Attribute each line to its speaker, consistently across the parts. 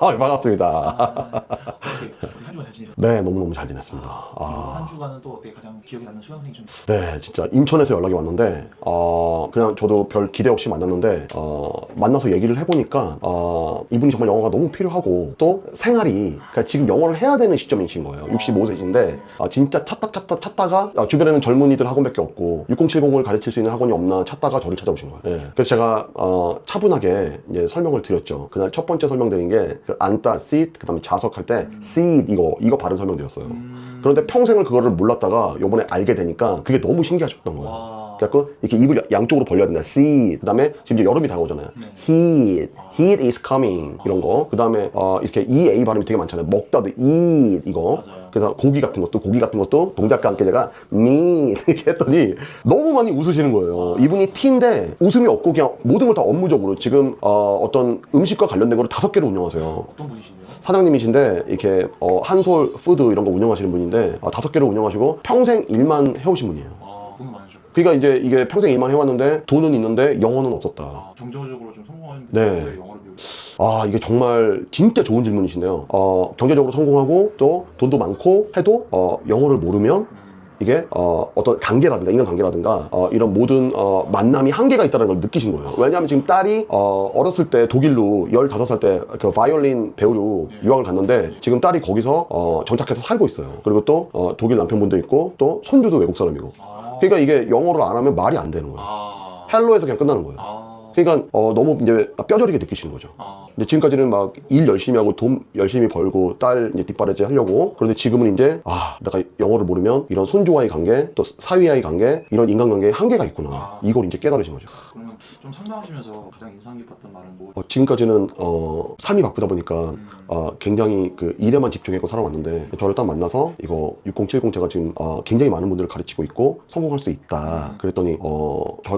Speaker 1: 반갑습니다.
Speaker 2: 어떻게 한 주간 잘 지내셨나요?
Speaker 1: 네, 너무너무 잘 지냈습니다.
Speaker 2: 한 주간은 또 어떻게 가장 기억에 남는 수강생이 좀 있어요?
Speaker 1: 네, 진짜 인천에서 연락이 왔는데, 그냥 저도 별 기대 없이 만났는데, 만나서 얘기를 해보니까, 이분이 정말 영어가 너무 필요하고, 또 생활이, 그러니까 지금 영어를 해야 되는 시점이신 거예요. 65세신데, 진짜 찾다가, 주변에는 젊은이들 학원밖에 없고, 6070을 가르칠 수 있는 학원이 없나 찾다가 저를 찾아오신 거예요. 네. 그래서 제가, 차분하게 이제 설명을 드렸죠. 그날 첫 번째 설명드린 게, 그 앉다, sit, 그 다음에 자석할 때, sit, 이거 발음 설명드렸어요. 그런데 평생을 그거를 몰랐다가 요번에 알게 되니까 그게 너무 신기하셨던 거예요. 그래갖고 이렇게 입을 양쪽으로 벌려야 된다. see. 그 다음에 지금 이제 여름이 다가오잖아요. heat is coming. 이런 거. 그 다음에 이렇게 EA 발음이 되게 많잖아요. 먹다도 eat 이거. 그래서 고기 같은 것도 동작과 함께 제가 meat 이렇게 했더니 너무 많이 웃으시는 거예요. 이분이 T인데 웃음이 없고 그냥 모든 걸 다 업무적으로 지금 어떤 음식과 관련된 거를 5개를 운영하세요.
Speaker 2: 어떤 분이신데요?
Speaker 1: 사장님이신데 이렇게 한솔 푸드 이런 거 운영하시는 분인데 5개를 운영하시고 평생 일만 해오신 분이에요.
Speaker 2: 돈은 많으죠.
Speaker 1: 그러니까 이제 이게 평생 일만 해왔는데 돈은 있는데 영어는 없었다.
Speaker 2: 경제적으로 좀 성공한
Speaker 1: 네.
Speaker 2: 분인데 영어를 배우고 있어요.
Speaker 1: 이게 정말 진짜 좋은 질문이신데요. 경제적으로 성공하고 또 돈도 많고 해도 영어를 모르면 이게 어떤 관계라든가 인간 관계라든가 이런 모든 만남이 한계가 있다는 걸 느끼신 거예요. 왜냐하면 지금 딸이 어렸을 때 독일로 15살 때 그 바이올린 배우러 유학을 갔는데 지금 딸이 거기서 정착해서 살고 있어요. 그리고 또 독일 남편분도 있고 또 손주도 외국 사람이고. 그러니까 이게 영어를 안 하면 말이 안 되는 거예요. 헬로에서 그냥 끝나는 거예요. 그러니까 너무 이제 뼈저리게 느끼시는 거죠. 근데 지금까지는 막 일 열심히 하고 돈 열심히 벌고 딸 이제 뒷바라지 하려고. 그런데 지금은 이제 내가 영어를 모르면 이런 손주와의 관계 또 사위와의 관계 이런 인간관계에 한계가 있구나. 이걸 이제 깨달으신 거죠.
Speaker 2: 그러면 좀 상담하시면서 가장 인상 깊었던 말은 뭐?
Speaker 1: 지금까지는 삶이 바쁘다 보니까 굉장히 그 일에만 집중했고 살아왔는데 저를 딱 만나서 이거 6070 제가 지금 굉장히 많은 분들을 가르치고 있고 성공할 수 있다. 그랬더니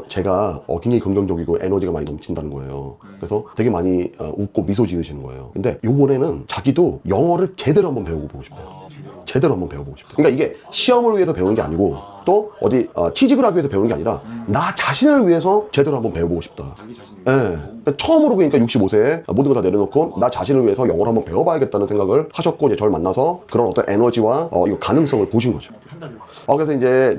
Speaker 1: 제가 굉장히 긍정적이고 에너지가 많이 넘친다는 거예요. 그래서 되게 많이 웃고 미소 지으시는 거예요. 근데 요번에는 자기도 영어를 제대로 한번 배워보고 싶대요. 제대로 한번 배워보고 싶대요. 그러니까 이게 시험을 위해서 배우는 게 아니고 또 어디 취직을 하기 위해서 배우는 게 아니라 나 자신을 위해서 제대로 한번 배워보고 싶다.
Speaker 2: 자기 자신이
Speaker 1: 예. 그러니까 처음으로 그러니까 65세에 모든 걸 다 내려놓고 나 자신을 위해서 영어를 한번 배워봐야겠다는 생각을 하셨고 이제 저를 만나서 그런 어떤 에너지와 이 가능성을 보신 거죠.
Speaker 2: 한 달요.
Speaker 1: 그래서 이제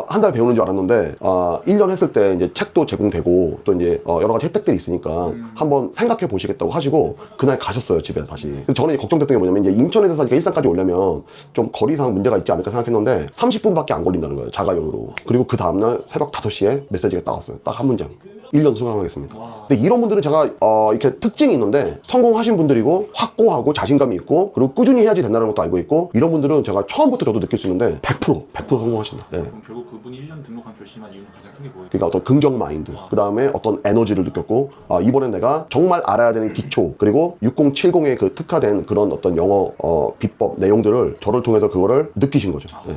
Speaker 1: 한 달 배우는 줄 알았는데 1년 했을 때 이제 책도 제공되고 또 이제 여러 가지 혜택들이 있으니까 한번 생각해 보시겠다고 하시고 그날 가셨어요, 집에 다시. 근데 저는 이제 걱정됐던 게 뭐냐면 이제 인천에서 사니까 일산까지 오려면 좀 거리상 문제가 있지 않을까 생각했는데 30분밖에 안 걸린다는 거예요, 자가용으로. 그리고 그 다음날 새벽 5시에 메시지가 딱 왔어요. 딱 한 문장. 1년 수강하겠습니다. 근데 이런 분들은 제가 이렇게 특징이 있는데 성공하신 분들이고 확고하고 자신감이 있고 그리고 꾸준히 해야지 된다는 것도 알고 있고 이런 분들은 제가 처음부터 저도 느낄 수 있는데 100% 성공하신다. 네.
Speaker 2: 그럼 결국 그분이 1년 등록한 결심한 이유는 가장 큰 게 뭐예요?
Speaker 1: 그러니까 어떤 긍정 마인드, 그 다음에 어떤 에너지를 느꼈고 이번엔 내가 정말 알아야 되는 기초 그리고 6070에 그 특화된 그런 어떤 영어 비법 내용들을 저를 통해서 그거를 느끼신 거죠. 네.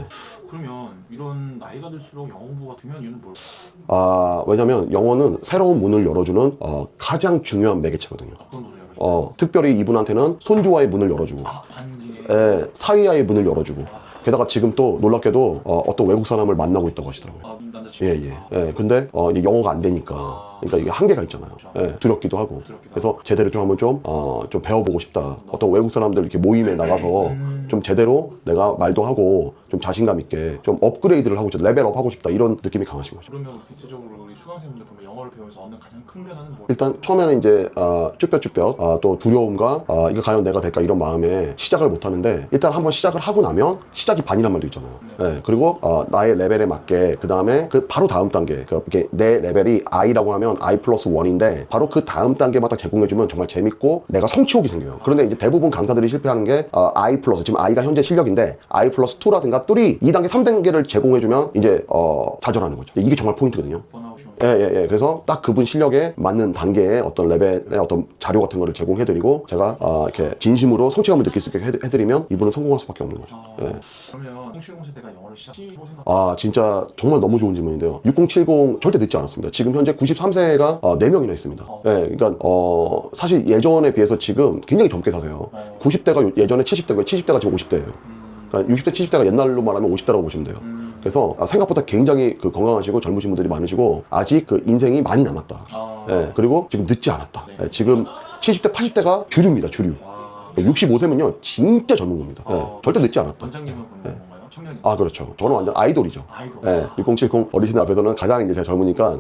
Speaker 2: 그러면 이런 나이가 들수록 영어 공부가 중요한 이유는 뭘까요?
Speaker 1: 왜냐면 영어는 새로운 문을 열어주는 가장 중요한 매개체거든요.
Speaker 2: 어떤 분을 열어주세요?
Speaker 1: 특별히 이분한테는 손주와의 문을 열어주고
Speaker 2: 반지.
Speaker 1: 사위와의 문을 열어주고 게다가 지금 또 놀랍게도 어떤 외국 사람을 만나고 있다고 하시더라고요.
Speaker 2: 남자친구.
Speaker 1: 예. 근데 이제 영어가 안 되니까 그러니까 이게 한계가 있잖아요. 예, 두렵기도 하고. 그래서 제대로 좀 한번 좀 배워보고 싶다. 어떤 외국 사람들 이렇게 모임에 나가서 좀 제대로 내가 말도 하고 좀 자신감 있게 좀 업그레이드를 하고 싶다. 레벨업 하고 싶다. 이런 느낌이 강하신 거죠.
Speaker 2: 그러면 구체적으로 우리 수강생분들 보면 영어를 배우면서 얻는 가장 큰 변화는 뭐예요?
Speaker 1: 일단 처음에는 이제 쭈뼛쭈뼛 또 두려움과 이거 과연 내가 될까 이런 마음에 시작을 못 하는데 일단 한번 시작을 하고 나면 시작이 반이란 말도 있잖아요. 예, 그리고 나의 레벨에 맞게 그 다음에 그 바로 다음 단계 이게 내 레벨이 I라고 하면 I 플러스 1인데 바로 그 다음 단계만 딱 제공해주면 정말 재밌고 내가 성취욕이 생겨요. 그런데 이제 대부분 강사들이 실패하는 게 I 플러스 지금 I가 현재 실력인데 I 플러스 2라든가 3, 2단계, 3단계를 제공해주면 이제 좌절하는 거죠. 이게 정말 포인트거든요. 예. 그래서 딱 그분 실력에 맞는 단계의 어떤 레벨의 어떤 자료 같은 거를 제공해드리고 제가 이렇게 진심으로 성취감을 느낄 수 있게 해드리면 이분은 성공할 수밖에 없는 거죠. 예.
Speaker 2: 그러면 6070 세대가 영어를 시작하고 생각.
Speaker 1: 진짜 정말 너무 좋은 질문인데요. 6070 절대 늦지 않았습니다. 지금 현재 93세가 4명이나 있습니다. 예, 그러니까 사실 예전에 비해서 지금 굉장히 젊게 사세요. 90대가 예전에 70대고 70대가 지금 50대예요. 그러니까 60대, 70대가 옛날로 말하면 50대라고 보시면 돼요. 그래서 생각보다 굉장히 그 건강하시고 젊으신 분들이 많으시고 아직 그 인생이 많이 남았다. 예, 그리고 지금 늦지 않았다. 예, 지금 70대, 80대가 주류입니다. 주류. 65세면요 진짜 젊은 겁니다. 예, 절대 늦지 않았다.
Speaker 2: 원장님은 그런 건가요? 청년이?
Speaker 1: 아 그렇죠. 저는 완전 아이돌이죠.
Speaker 2: 아이돌.
Speaker 1: 예, 6070 어르신들 앞에서는 가장 이제 제가 젊으니까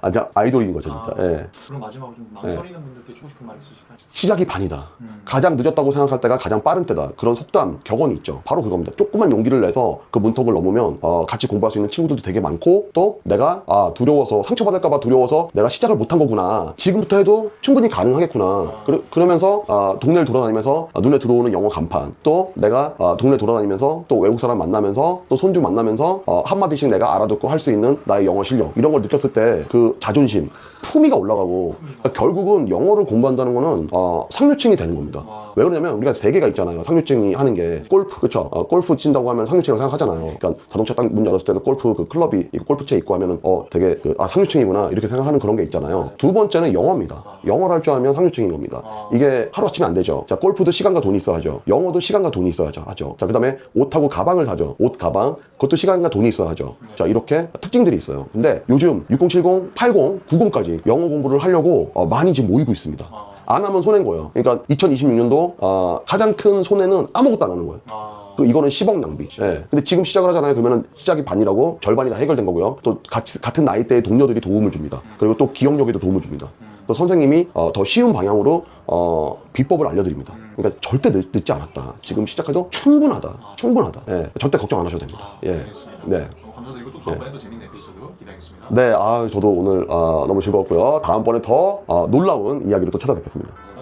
Speaker 1: 완전 아이돌인 거죠 진짜. 예.
Speaker 2: 그럼 마지막으로 좀 망설이는 분들께 주고 싶은 말 있으실까요?
Speaker 1: 시작이 반이다. 가장 늦었다고 생각할 때가 가장 빠른 때다. 그런 속담, 격언이 있죠. 바로 그겁니다. 조금만 용기를 내서 그 문턱을 넘으면 같이 공부할 수 있는 친구들도 되게 많고 또 내가 두려워서 상처받을까봐 두려워서 내가 시작을 못한 거구나. 지금부터 해도 충분히 가능하겠구나. 그러면서 동네를 돌아다니면서 눈에 들어오는 영어 간판 또 내가 동네 돌아다니면서 또 외국 사람 만나면서 또 손주 만나면서 한마디씩 내가 알아듣고 할 수 있는 나의 영어 실력 이런 걸 느꼈을 때 그 자존심, 품위가 올라가고 그러니까 결국은 영어를 공부한다는 거는 상류층이 되는 겁니다. 왜 그러냐면 우리가 세 개가 있잖아요. 상류층이 하는 게 골프, 그쵸? 골프 친다고 하면 상류층이라고 생각하잖아요. 그러니까 자동차 딱 문 열었을 때는 골프 그 클럽이 골프채 있고 하면은 되게 상류층이구나 이렇게 생각하는 그런 게 있잖아요. 두 번째는 영어입니다. 영어를 할 줄 알면 상류층인 겁니다. 이게 하루아침에 안 되죠. 자, 골프도 시간과 돈이 있어야 하죠. 영어도 시간과 돈이 있어야 하죠. 자, 그 다음에 옷하고 가방을 사죠. 옷, 가방. 그것도 시간과 돈이 있어야 하죠. 자, 이렇게 특징들이 있어요. 근데 요즘 6070, 80, 90까지 영어 공부를 하려고 많이 지금 모이고 있습니다. 안 하면 손해인 거예요. 그러니까 2026년도 가장 큰 손해는 아무것도 안 하는 거예요. 이거는 10억 낭비. 예. 근데 지금 시작을 하잖아요. 그러면은 시작이 반이라고 절반이 다 해결된 거고요. 또 같은 나이대의 동료들이 도움을 줍니다. 그리고 또 기억력에도 도움을 줍니다. 또 선생님이 더 쉬운 방향으로 비법을 알려드립니다. 그러니까 절대 늦지 않았다. 지금 시작해도 충분하다. 예. 절대 걱정 안 하셔도 됩니다. 예.
Speaker 2: 알겠습니다.
Speaker 1: 네.
Speaker 2: 감사드리고 또 다음번에도 재밌는 에피소드 기대하겠습니다.
Speaker 1: 네, 저도 오늘 너무 즐거웠고요. 다음번에 더 놀라운 이야기로 또 찾아뵙겠습니다.